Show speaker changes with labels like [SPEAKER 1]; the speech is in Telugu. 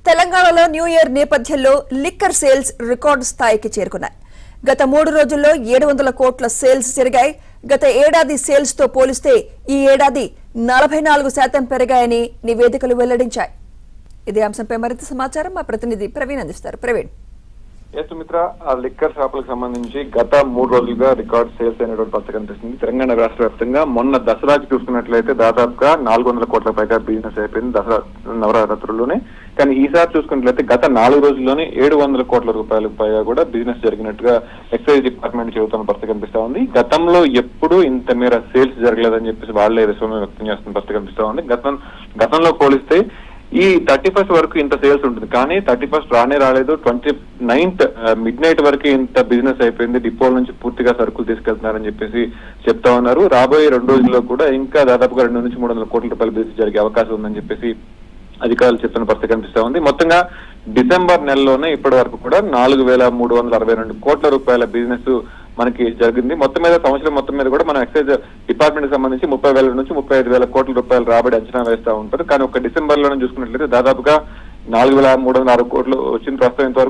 [SPEAKER 1] తెలంగాణలో న్యూ ఇయర్ నేపథ్యంలో లిక్కర్ సేల్స్ రికార్డు స్థాయికి చేరుకున్నాయి. గత 3 రోజుల్లో 700 కోట్ల సేల్స్ జరిగాయి. గత ఏడాది సేల్స్ తో పోలిస్తే ఈ ఏడాది 44% పెరిగాయని నివేదికలు వెల్లడించాయి. ఇదే అంశంపై మరింత సమాచారం మా ప్రతినిధి ప్రవీణ్ అందిస్తారు. ప్రవీణ్.
[SPEAKER 2] సుమిత్ర, ఆ లిక్కర్ షాపులకు సంబంధించి గత 3 రోజులుగా రికార్డ్ సేల్స్ అయినటువంటి పరిస్థితి కనిపిస్తుంది. తెలంగాణ రాష్ట్ర వ్యాప్తంగా మొన్న దసరాకి చూసుకున్నట్లయితే దాదాపుగా 400 కోట్ల పైగా బిజినెస్ అయిపోయింది దసరా నవరాత్రుల్లోనే. కానీ ఈసారి చూసుకున్నట్లయితే గత 4 రోజుల్లోనే 700 కోట్ల రూపాయలకు పైగా కూడా బిజినెస్ జరిగినట్టుగా ఎక్సైజ్ డిపార్ట్మెంట్ చెబుతున్న పరిస్థితి కనిపిస్తా ఉంది. గతంలో ఎప్పుడూ ఇంత మేర సేల్స్ జరగలేదని చెప్పేసి వాళ్లే విశ్వాసం వ్యక్తం చేస్తున్న పరిస్థితి కనిపిస్తా ఉంది. గతంలో పోలిస్తే ఈ 31st వరకు ఇంత సేల్స్ ఉంటుంది, కానీ 31st రాలేదు. 29th మిడ్ నైట్ వరకు ఇంత బిజినెస్ అయిపోయింది. డిపోల నుంచి పూర్తిగా సరుకులు తీసుకెళ్తున్నారని చెప్పేసి చెప్తా ఉన్నారు. రాబోయే 2 రోజుల్లో కూడా ఇంకా దాదాపుగా 200 నుంచి 300 కోట్ల రూపాయల బిజినెస్ జరిగే అవకాశం ఉందని చెప్పేసి అధికారులు చెప్తున్న పరిస్థితి కనిపిస్తా ఉంది. మొత్తంగా డిసెంబర్ నెలలోనే ఇప్పటి వరకు కూడా 4,362 కోట్ల రూపాయల బిజినెస్ మనకి జరిగింది. మొత్తం మీద సంవత్సరం మొత్తం మీద కూడా మనం ఎక్సైజ్ డిపార్ట్మెంట్ కి సంబంధించి 30,000 నుంచి 35,000 కోట్ల రూపాయల రాబడి అంచనా వేస్తా ఉంటారు. కానీ ఒక డిసెంబర్ లోనే చూసుకున్నట్లయితే దాదాపుగా 4,306 కోట్లు వచ్చిన ప్రస్తుతం ఇంతవరకు